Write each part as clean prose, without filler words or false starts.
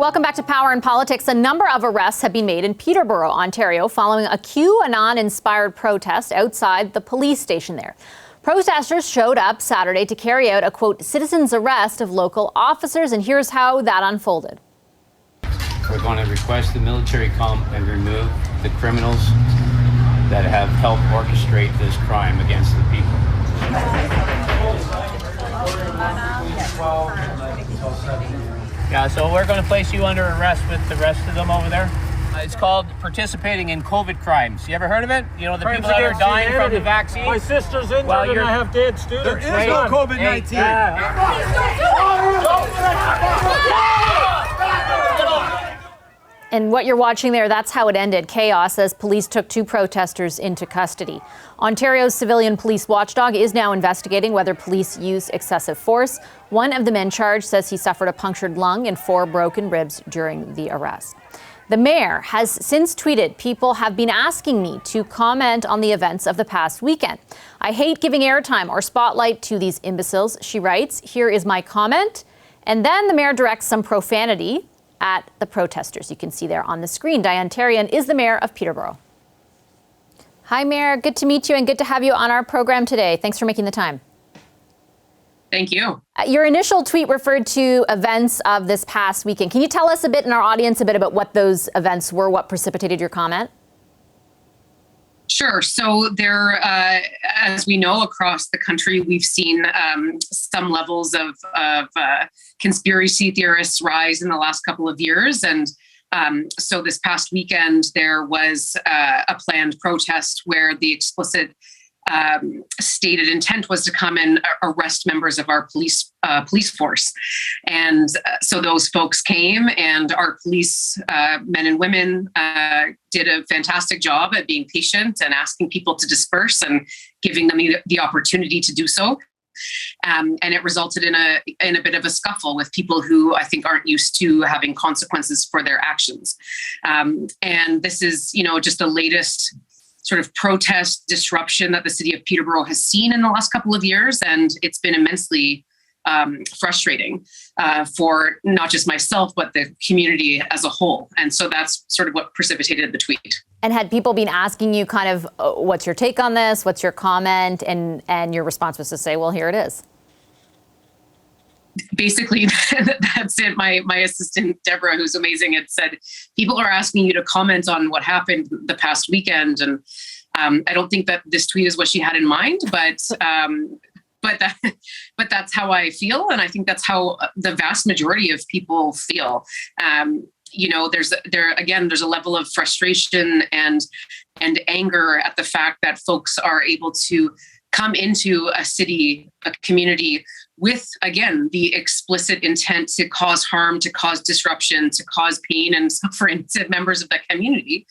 Welcome back to Power and Politics. A number of arrests have been made in Peterborough, Ontario, following a QAnon-inspired protest outside the police station there. Protesters showed up Saturday to carry out a, quote, citizen's arrest of local officers, and here's how that unfolded. We're going to request the military come and remove the criminals that have helped orchestrate this crime against the people. Yeah, so we're going to place you under arrest with the rest of them over there. It's called participating in COVID crimes. You ever heard of it? You know, the Crimes people that are dying humanity. from the vaccine? My sister's injured and I have dead students. There is no COVID-19. And what you're watching there, that's how it ended. Chaos as police took two protesters into custody. Ontario's civilian police watchdog is now investigating whether police used excessive force. One of the men charged says he suffered a punctured lung and 4 broken ribs during the arrest. The mayor has since tweeted, "People have been asking me to comment on the events of the past weekend. I hate giving airtime or spotlight to these imbeciles," she writes. "Here is my comment." And then the mayor directs some profanity at the protesters. You can see there on the screen. Diane Therrien is the mayor of Peterborough. Hi, Mayor. Good to meet you and good to have you on our program today. Thanks for making the time. Thank you. Your initial tweet referred to events of this past weekend. Can you tell us a bit, in our audience, a bit about what those events were, what precipitated your comment? Sure. So there, as we know, across the country, we've seen some levels of conspiracy theorists rise in the last couple of years. And so this past weekend, there was a planned protest where the explicit stated intent was to come and arrest members of our police force. And so those folks came, and our police men and women did a fantastic job at being patient and asking people to disperse and giving them the opportunity to do so. And it resulted in a bit of a scuffle with people who I think aren't used to having consequences for their actions. And this is, just the latest sort of protest disruption that the city of Peterborough has seen in the last couple of years. And it's been immensely frustrating for not just myself, but the community as a whole. And so that's sort of what precipitated the tweet. And had people been asking you kind of, what's your take on this? What's your comment? And your response was to say, well, here it is. Basically, that's it. My assistant, Deborah, who's amazing, had said, people are asking you to comment on what happened the past weekend. And I don't think that this tweet is what she had in mind, but that's how I feel. And I think that's how the vast majority of people feel. There's a level of frustration and anger at the fact that folks are able to come into a city, a community with, again, the explicit intent to cause harm, to cause disruption, to cause pain and suffering to members of that community.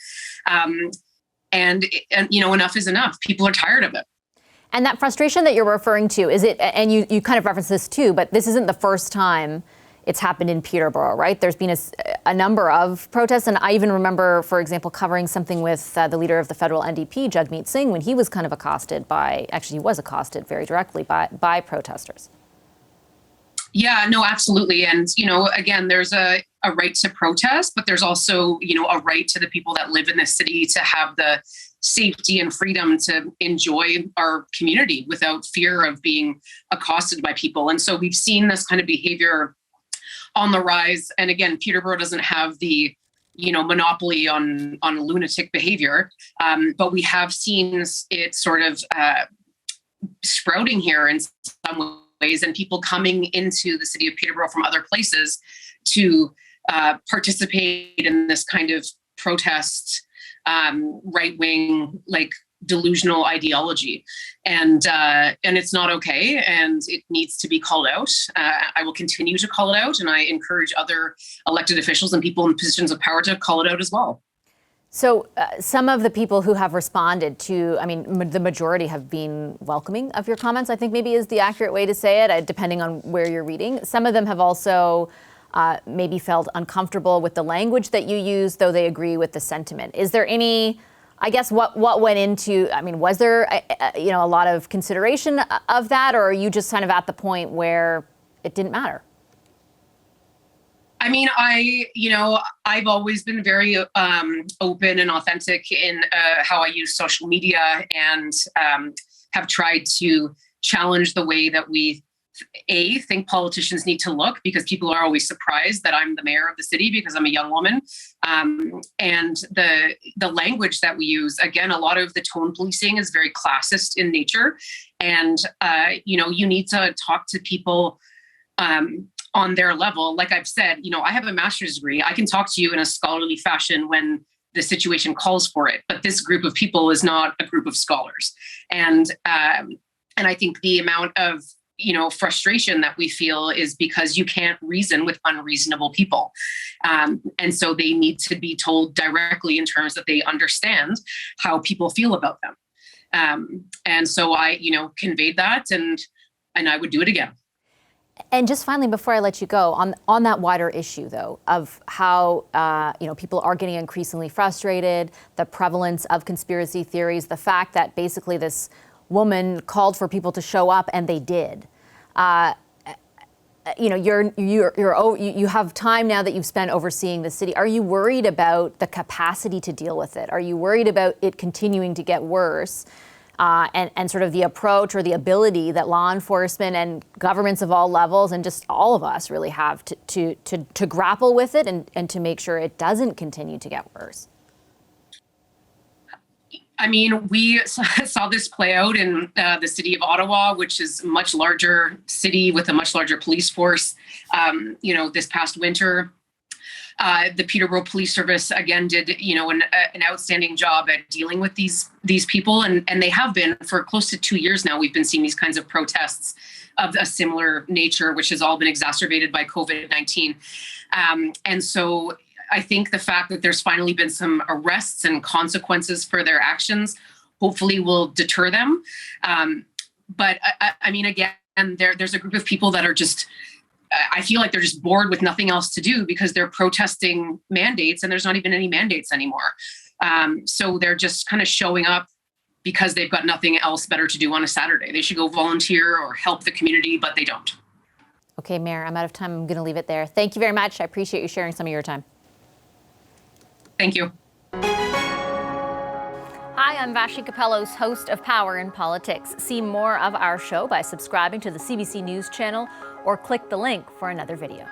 And enough is enough. People are tired of it. And that frustration that you're referring to, is it, and you kind of referenced this too, but this isn't the first time it's happened in Peterborough, right? There's been a number of protests, and I even remember, for example, covering something with the leader of the federal NDP, Jagmeet Singh, when he was kind of accosted very directly by protesters. Yeah, no, absolutely. And, again, there's a right to protest, but there's also, a right to the people that live in the city to have the safety and freedom to enjoy our community without fear of being accosted by people. And so we've seen this kind of behavior on the rise. And again, Peterborough doesn't have the, monopoly on lunatic behavior, but we have seen it sort of sprouting here in some ways, and people coming into the city of Peterborough from other places to participate in this kind of protest, right-wing, delusional ideology. And it's not okay, and it needs to be called out. I will continue to call it out, and I encourage other elected officials and people in positions of power to call it out as well. So some of the people who have responded to, the majority have been welcoming of your comments, I think maybe is the accurate way to say it, depending on where you're reading. Some of them have also maybe felt uncomfortable with the language that you use, though they agree with the sentiment. Is there any, I guess, what went into, was there, a lot of consideration of that, or are you just kind of at the point where it didn't matter? I mean, I've always been very open and authentic in how I use social media, and have tried to challenge the way that we think politicians need to look, because people are always surprised that I'm the mayor of the city because I'm a young woman. And the language that we use, again, a lot of the tone policing is very classist in nature. And, you need to talk to people on their level. Like I've said, I have a master's degree. I can talk to you in a scholarly fashion when the situation calls for it. But this group of people is not a group of scholars. And I think the amount of frustration that we feel is because you can't reason with unreasonable people. And so they need to be told directly in terms that they understand how people feel about them. And so I, conveyed that, and I would do it again. And just finally, before I let you go, on that wider issue, though, of how people are getting increasingly frustrated, the prevalence of conspiracy theories, the fact that basically this woman called for people to show up and they did. You have time now that you've spent overseeing the city. Are you worried about the capacity to deal with it? Are you worried about it continuing to get worse? And sort of the approach or the ability that law enforcement and governments of all levels and just all of us really have to grapple with it and to make sure it doesn't continue to get worse? I mean, we saw this play out in the city of Ottawa, which is a much larger city with a much larger police force. This past winter, the Peterborough Police Service again did, an outstanding job at dealing with these people, and they have been for close to 2 years now. We've been seeing these kinds of protests of a similar nature, which has all been exacerbated by COVID-19. And so I think the fact that there's finally been some arrests and consequences for their actions hopefully will deter them. But I mean, again, there's a group of people that are just, I feel like they're just bored with nothing else to do because they're protesting mandates and there's not even any mandates anymore. So they're just kind of showing up because they've got nothing else better to do on a Saturday. They should go volunteer or help the community, but they don't. Okay, Mayor, I'm out of time. I'm going to leave it there. Thank you very much. I appreciate you sharing some of your time. Thank you. Hi, I'm Vashi Capellos, host of Power in Politics. See more of our show by subscribing to the CBC News channel or click the link for another video.